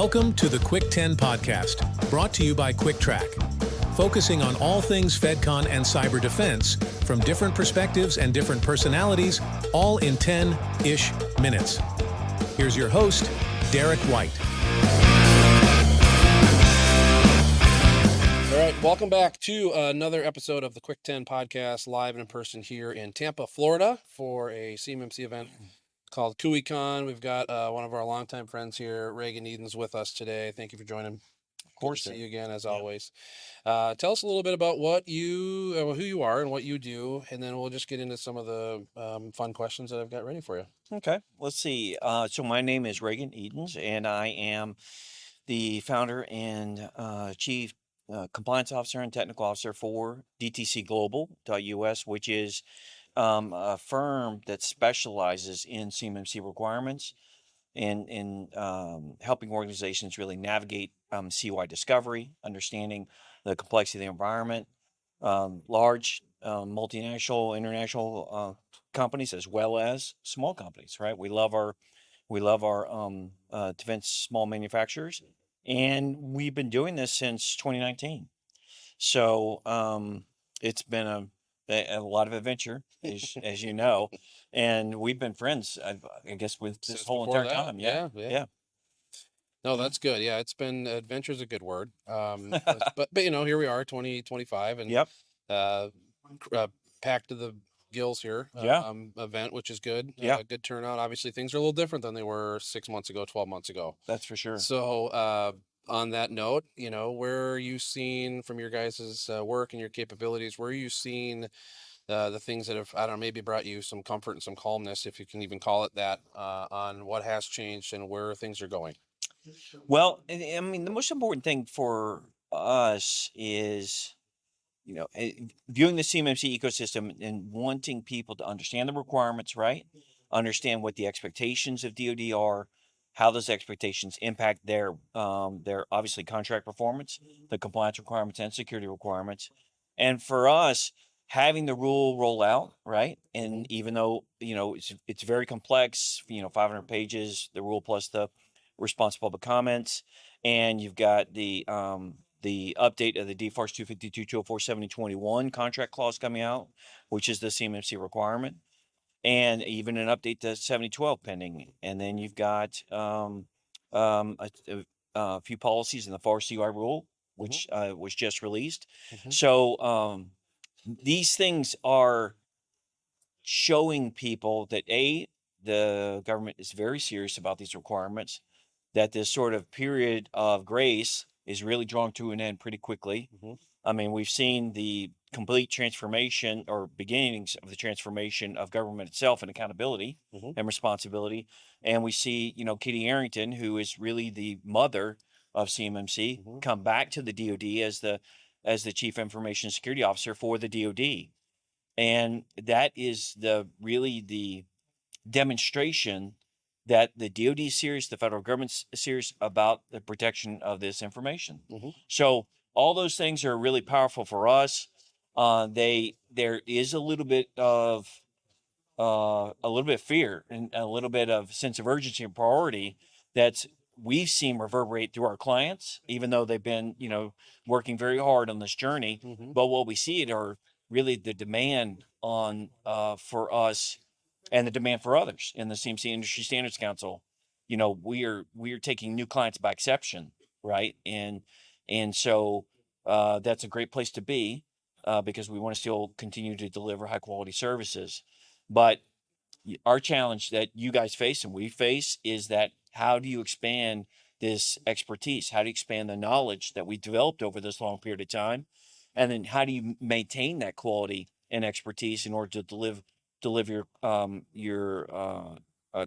Welcome to the Quick 10 podcast, brought to you by Trac, focusing on all things FedCon and cyber defense from different perspectives and different personalities, all in 10-ish minutes. Here's your host, Derek White. All right, welcome back to another episode of the Quick 10 podcast, live and in person here in Tampa, Florida, for a CMMC event called CUICON. We've got one of our longtime friends here, Regan Edens, with us today. Thank you for joining. Of course. Good to see you again, as always. Tell us a little bit about what you, who you are and what you do, and then we'll just get into some of the fun questions that I've got ready for you. Okay, let's see. So my name is Regan Edens, and I am the founder and chief compliance officer and technical officer for DTC Global.us, which is a firm that specializes in CMMC requirements and in helping organizations really navigate CY discovery, understanding the complexity of the environment, large multinational, international companies as well as small companies. Right? We love our defense small manufacturers, and we've been doing this since 2019. So it's been a lot of adventure, as you know, and we've been friends, I guess, with this whole entire time. Yeah. No, that's good. Yeah, it's been adventure is a good word. But you know, here we are, 2025, and Yep. Packed to the gills here. Event, which is good. Yeah. Good turnout. Obviously, things are a little different than they were 6 months ago, 12 months ago. That's for sure. So, on that note, you know, where are you seeing from your guys' work and your capabilities? Where are you seeing the things that have, I don't know, maybe brought you some comfort and some calmness, if you can even call it that, on what has changed and where things are going? Well, I mean, the most important thing for us is, you know, viewing the CMMC ecosystem and wanting people to understand the requirements, right? Understand what the expectations of DoD are, how those expectations impact their obviously contract performance, the compliance requirements and security requirements. And for us, having the rule roll out, right? And even though, you know, it's very complex, you know, 500 pages, the rule plus the response to public comments, and you've got the update of the DFARS 252, 204, 7021 contract clause coming out, which is the CMMC requirement, and even an update to 7012 pending. And then you've got a few policies in the FAR CUI rule, which was just released. So these things are showing people that the government is very serious about these requirements, that this sort of period of grace is really drawing to an end pretty quickly. I mean, we've seen the complete transformation or beginnings of the transformation of government itself and accountability and responsibility. And we see, you know, Katie Arrington, who is really the mother of CMMC, come back to the DoD as the chief information security officer for the DoD. And that is really the demonstration that the DoD is serious, the federal government's serious about the protection of this information. So all those things are really powerful for us. There is a little bit of fear and a little bit of sense of urgency and priority that we've seen reverberate through our clients, even though they've been, you know, working very hard on this journey. But what we see are really the demand on for us and the demand for others in the CMC Industry Standards Council. You know, we are taking new clients by exception, right? And so that's a great place to be because we want to still continue to deliver high quality services. But our challenge that you guys face and we face is that how do you expand this expertise? How do you expand the knowledge that we developed over this long period of time? And then how do you maintain that quality and expertise in order to deliver your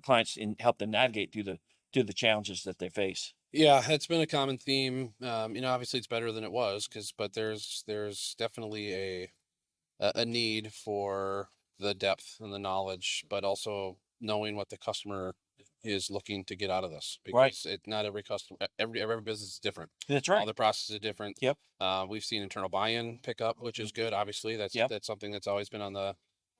clients and help them navigate through the challenges that they face? Yeah, it's been a common theme. You know, obviously it's better than it was, but there's definitely a need for the depth and the knowledge, but also knowing what the customer is looking to get out of this, because not every customer, every business is different. That's right. All the processes are different. Yep. We've seen internal buy-in pick up, which is good. Obviously, that's something that's always been on the,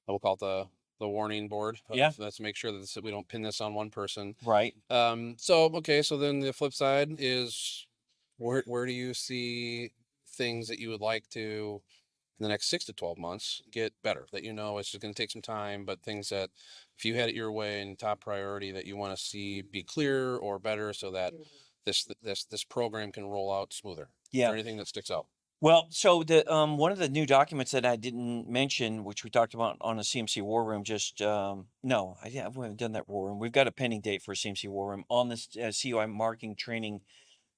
we'll call it the warning board. Yeah. Let's make sure that we don't pin this on one person. Right. So then the flip side is where do you see things that you would like to in the next 6 to 12 months get better, that it's just going to take some time, but things that if you had it your way and top priority that you want to see be clearer or better so that this program can roll out smoother? Is there anything that sticks out? Well, so the one of the new documents that I didn't mention, which we talked about on the CMC War Room, no, we haven't done that War Room. We've got a pending date for CMC War Room on this CUI marking training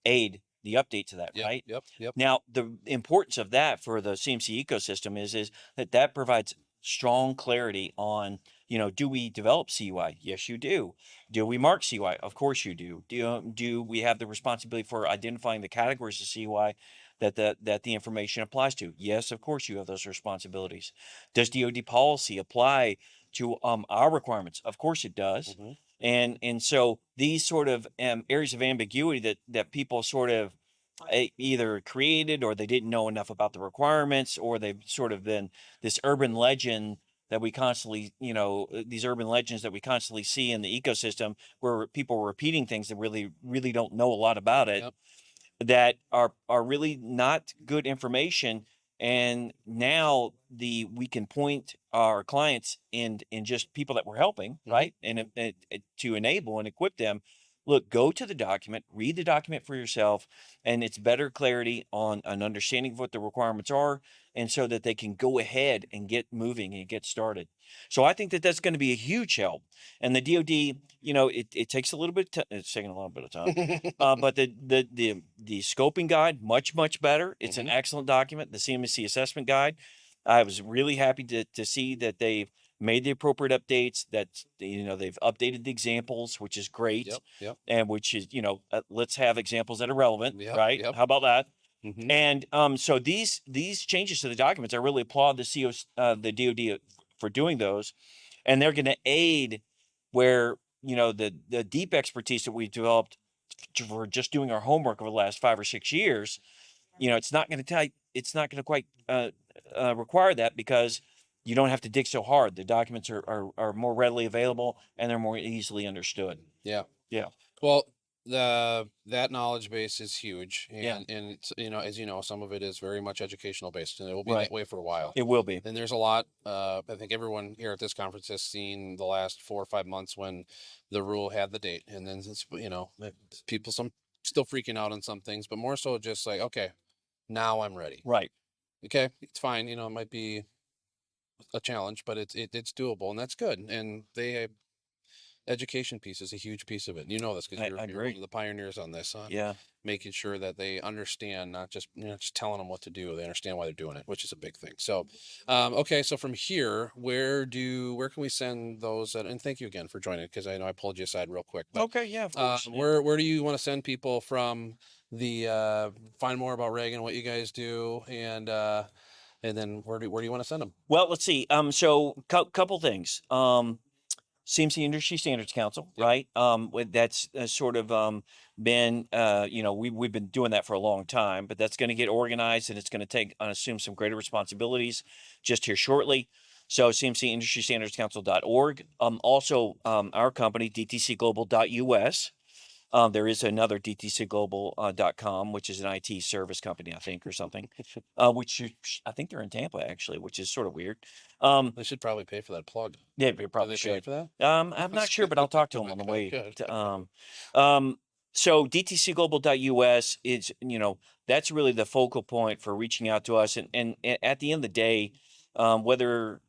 aid, the update to that, right? Yep. Now, the importance of that for the CMC ecosystem is that provides strong clarity on, do we develop CUI? Yes, you do. Do we mark CUI? Of course you do. Do we have the responsibility for identifying the categories of CUI that the information applies to? Yes, of course you have those responsibilities. Does DoD policy apply to our requirements? Of course it does. And so these sort of areas of ambiguity that people sort of either created or they didn't know enough about the requirements, or they've sort of been this urban legend that we constantly, these urban legends that we constantly see in the ecosystem where people are repeating things that really don't know a lot about it, that are really not good information. And now we can point our clients and just people that we're helping, right? And to enable and equip them. Look, go to the document, read the document for yourself, and it's better clarity on an understanding of what the requirements are, and so that they can go ahead and get moving and get started. So I think that's going to be a huge help. And the DoD, it takes a little bit. It's taking a little bit of time, but the scoping guide much better. It's an excellent document. The CMMC assessment guide. I was really happy to see that they've made the appropriate updates, that they've updated the examples, which is great. Yep. And which is, let's have examples that are relevant, right? Yep. How about that? And so these changes to the documents, I really applaud the DoD for doing those, and they're going to aid where the deep expertise that we've developed for just doing our homework over the last 5 or 6 years. It's not going to quite require that, because you don't have to dig so hard. The documents are more readily available and they're more easily understood. Yeah. Well, that knowledge base is huge, and it's, as some of it is very much educational based, and it will be that way for a while. It will be. And there's a lot. I think everyone here at this conference has seen the last 4 or 5 months when the rule had the date, and then people still freaking out on some things, but more so just like, okay, now I'm ready. Right. Okay, it's fine. It might be a challenge, but it's doable, and that's good. And education piece is a huge piece of it. You know this because you're one of the pioneers on this. Making sure that they understand, not just just telling them what to do. They understand why they're doing it, which is a big thing. So, okay. So from here, where can we send those? And thank you again for joining, because I know I pulled you aside real quick. But, okay. Yeah. Of course. Where do you want to send people from the find more about Regan, what you guys do, and then where do you want to send them? Well, let's see. So couple things. CMC Industry Standards Council, right? That's sort of been, we've been doing that for a long time, but that's going to get organized, and it's going to assume some greater responsibilities just here shortly. So CMCIndustryStandardsCouncil.org. Also, our company, DTCGlobal.us. There is another DTCGlobal.com, which is an IT service company, I think, or something, which I think they're in Tampa, actually, which is sort of weird. They should probably pay for that plug. Yeah, they probably should. Pay for that? I'm not sure, but I'll talk to them on the way. So DTCGlobal.us is, that's really the focal point for reaching out to us. And at the end of the day, whether,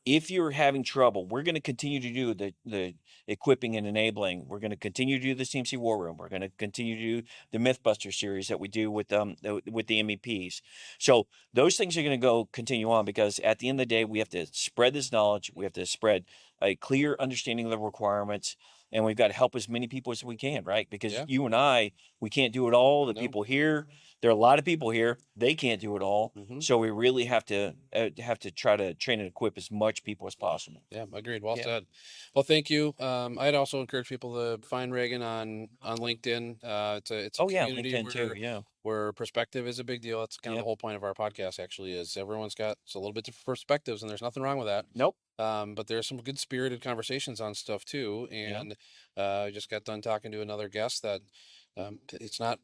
if you're having trouble, we're going to continue to do the equipping and enabling. We're going to continue to do the CMC War Room. We're going to continue to do the Mythbuster series that we do with the MEPs. So those things are going to continue on, because at the end of the day, we have to spread this knowledge. We have to spread a clear understanding of the requirements, and we've got to help as many people as we can, right? Because you and I, we can't do it all. The people here, there are a lot of people here, they can't do it all. So we really have to try to train and equip as much people as possible. Yeah, agreed. Well said. Well, thank you. I'd also encourage people to find Regan on LinkedIn. It's a community LinkedIn where too. Yeah. where perspective is a big deal. That's kind of Yep. the whole point of our podcast, actually, is everyone's got a little bit different perspectives, and there's nothing wrong with that. Nope. But there's some good spirited conversations on stuff too. And I just got done talking to another guest that it's not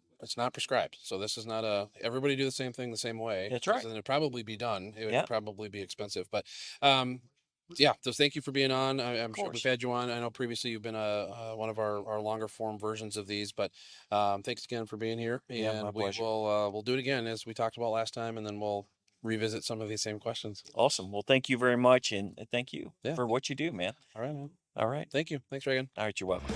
prescribed. So this is not everybody do the same thing the same way. That's right. And it'd probably be done. It would Yeah. probably be expensive. But yeah, so thank you for being on. I'm sure we've course. had you on. I know previously you've been one of our longer form versions of these, but thanks again for being here. Yeah, my And we pleasure. will we'll do it again as we talked about last time, and then we'll revisit some of these same questions. Awesome. Well, thank you very much, and thank you Yeah. for what you do, man. All right, man. All right. Thank you. Thanks, Regan. All right, you're welcome.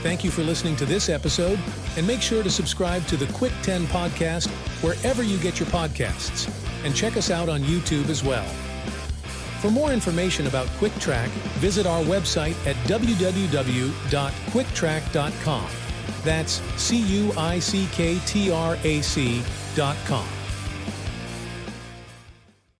Thank you for listening to this episode, and make sure to subscribe to the Quick 10 podcast wherever you get your podcasts, and check us out on YouTube as well. For more information about Trac, visit our website at www.cuicktrac.com. That's CUICKTRAC.com.